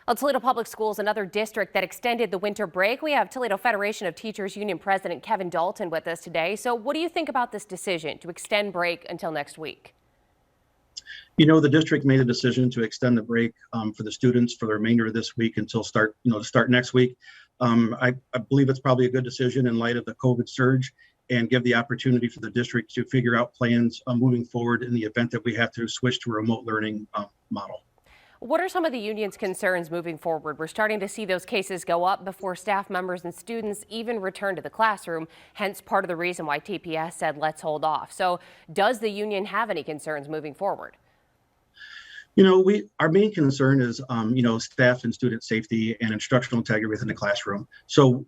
Well, Toledo Public Schools, another district that extended the winter break. We have Toledo Federation of Teachers Union President Kevin Dalton with us today. So what do you think about this decision to extend break until next week? The district made a decision to extend the break for the students for the remainder of this week until start next week. I believe it's probably a good decision in light of the COVID surge and give the opportunity for the district to figure out plans moving forward in the event that we have to switch to a remote learning model. What are some of the union's concerns moving forward? We're starting to see those cases go up before staff members and students even return to the classroom, hence part of the reason why TPS said let's hold off. So does the union have any concerns moving forward? Our main concern is, staff and student safety and instructional integrity within the classroom. So,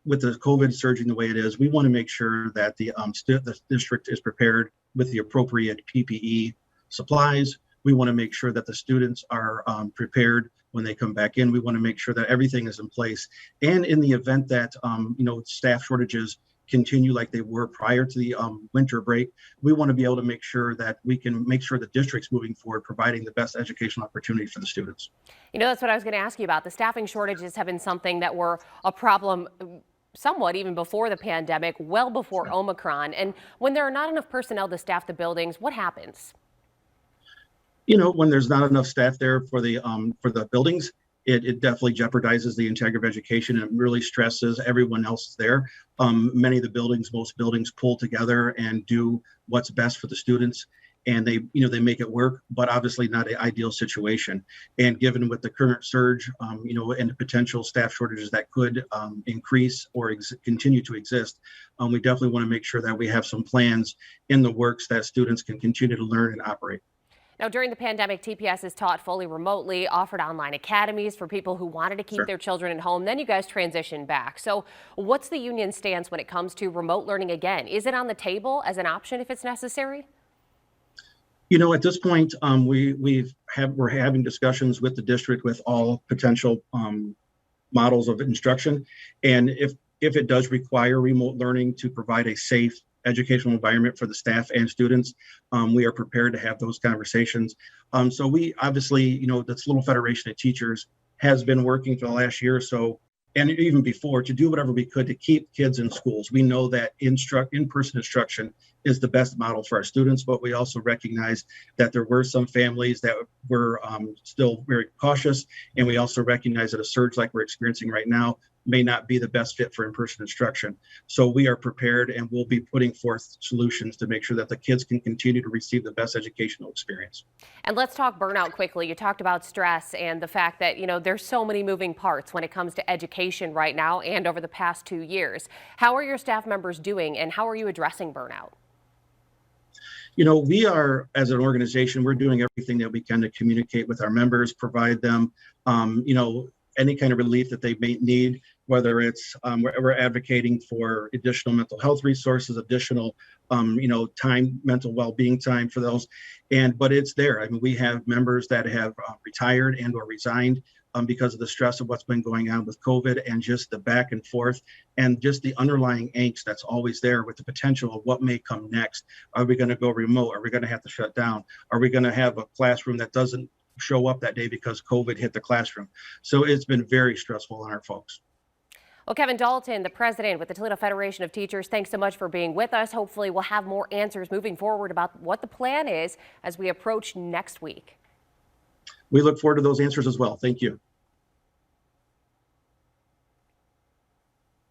with the COVID surging the way it is, we want to make sure that the district is prepared with the appropriate PPE supplies. We want to make sure that the students are prepared when they come back in. We want to make sure that everything is in place. And in the event that, staff shortages continue like they were prior to the winter break, we want to be able to make sure that we can make sure the district's moving forward, providing the best educational opportunity for the students. That's what I was going to ask you about. The staffing shortages have been something that were a problem somewhat even before the pandemic, well before Omicron. And when there are not enough personnel to staff the buildings, what happens? When there's not enough staff there for the buildings, it definitely jeopardizes the integrity of education, and it really stresses everyone else there. Many of the buildings, most buildings pull together and do what's best for the students, and they make it work, but obviously not an ideal situation. And given with the current surge, and the potential staff shortages that could increase or continue to exist, we definitely want to make sure that we have some plans in the works that students can continue to learn and operate. Now, during the pandemic, TPS has taught fully remotely, offered online academies for people who wanted to keep their children at home. Then you guys transitioned back. So what's the union stance when it comes to remote learning again? Is it on the table as an option if it's necessary? At this point, we're having discussions with the district with all potential models of instruction. And if it does require remote learning to provide a safe educational environment for the staff and students, we are prepared to have those conversations. So we obviously, the Toledo Federation of Teachers has been working for the last year or so, and even before, to do whatever we could to keep kids in schools. We know that in-person instruction is the best model for our students, but we also recognize that there were some families that were still very cautious, and we also recognize that a surge like we're experiencing right now may not be the best fit for in-person instruction. So we are prepared, and we'll be putting forth solutions to make sure that the kids can continue to receive the best educational experience. And let's talk burnout quickly. You talked about stress and the fact that, there's so many moving parts when it comes to education right now and over the past 2 years. How are your staff members doing, and how are you addressing burnout? We are, as an organization, we're doing everything that we can to communicate with our members, provide them, any kind of relief that they may need, whether it's we're advocating for additional mental health resources, additional, time, mental well-being time for those. But it's there. I mean, we have members that have retired and or resigned because of the stress of what's been going on with COVID and just the back and forth and just the underlying angst that's always there with the potential of what may come next. Are we going to go remote? Are we going to have to shut down? Are we going to have a classroom that doesn't show up that day because COVID hit the classroom? So it's been very stressful on our folks. Well, Kevin Dalton, the president with the Toledo Federation of Teachers, thanks so much for being with us. Hopefully we'll have more answers moving forward about what the plan is as we approach next week. We look forward to those answers as well. Thank you.